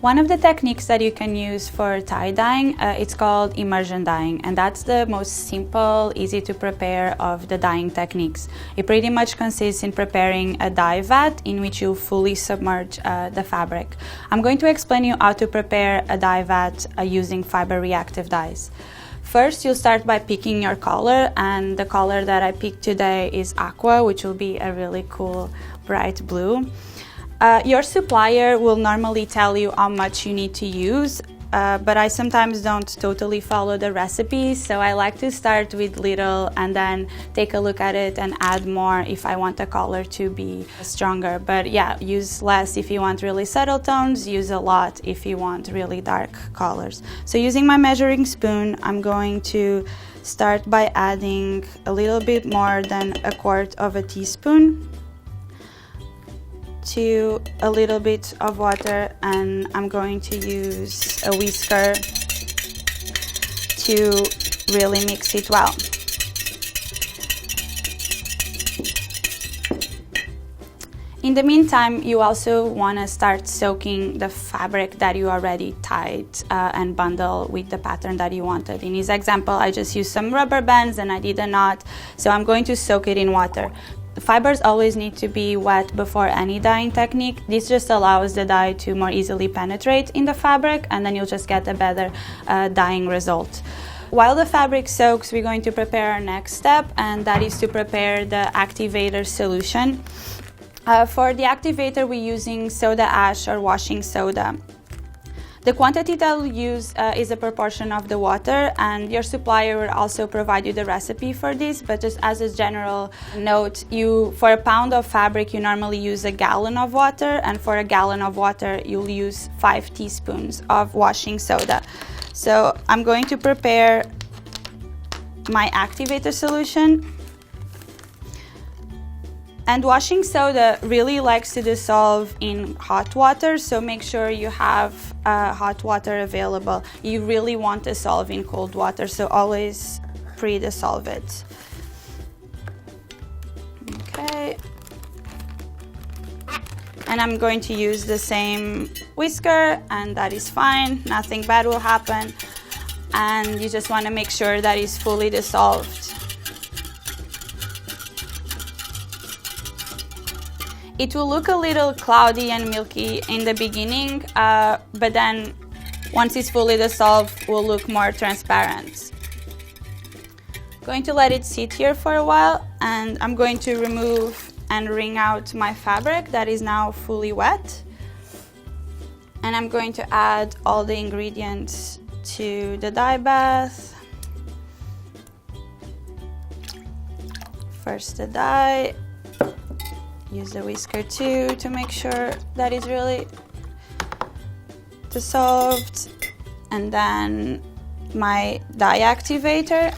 One of the techniques that you can use for tie-dyeing, it's called immersion dyeing, and that's the most simple, easy to prepare of the dyeing techniques. It pretty much consists in preparing a dye vat in which you fully submerge the fabric. I'm going to explain you how to prepare a dye vat using fiber reactive dyes. First, you'll start by picking your color, and the color that I picked today is aqua, which will be a really cool bright blue. Your supplier will normally tell you how much you need to use, but I sometimes don't totally follow the recipe, so I like to start with little and then take a look at it and add more if I want the color to be stronger. But yeah, use less if you want really subtle tones, use a lot if you want really dark colors. So using my measuring spoon, I'm going to start by adding a little bit more than 1/4 teaspoon to a little bit of water, and I'm going to use a whisker to really mix it well. In the meantime, you also want to start soaking the fabric that you already tied and bundle with the pattern that you wanted. In this example, I just used some rubber bands and I did a knot, so I'm going to soak it in water. The fibers always need to be wet before any dyeing technique. This just allows the dye to more easily penetrate in the fabric, and then you'll just get a better dyeing result. While the fabric soaks, we're going to prepare our next step, and that is to prepare the activator solution. For the activator, we're using soda ash or washing soda. The quantity that we'll use is a proportion of the water, and your supplier will also provide you the recipe for this, but just as a general note, for a pound of fabric you normally use 1 gallon of water, and for 1 gallon of water you'll use 5 teaspoons of washing soda. So I'm going to prepare my activator solution. And washing soda really likes to dissolve in hot water, so make sure you have hot water available. You really want to dissolve in cold water, so always pre-dissolve it. Okay. And I'm going to use the same whisker, and that is fine. Nothing bad will happen. And you just want to make sure that it's fully dissolved. It will look a little cloudy and milky in the beginning, but then once it's fully dissolved, will look more transparent. Going to let it sit here for a while, and I'm going to remove and wring out my fabric that is now fully wet. And I'm going to add all the ingredients to the dye bath. First the dye. Use the whisker too to make sure that it's really dissolved, and then my dye activator,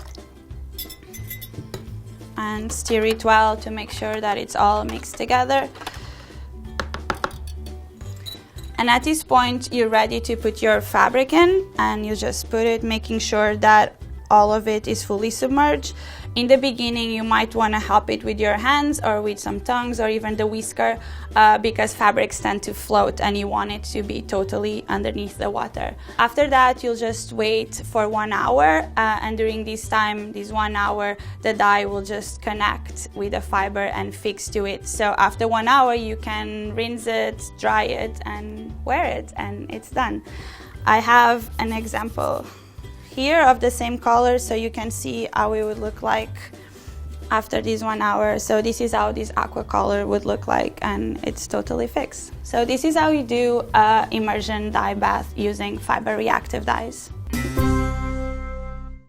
and stir it well to make sure that it's all mixed together. And at this point you're ready to put your fabric in, and you just put it, making sure that all of it is fully submerged. In the beginning, you might want to help it with your hands or with some tongues or even the whisker, because fabrics tend to float and you want it to be totally underneath the water. After that, you'll just wait for 1 hour, and during this time, this 1 hour, the dye will just connect with the fiber and fix to it. So after 1 hour, you can rinse it, dry it, and wear it, and it's done. I have an example here of the same color, so you can see how it would look like after this 1 hour. So this is how this aqua color would look like, and it's totally fixed. So this is how you do immersion dye bath using fiber reactive dyes.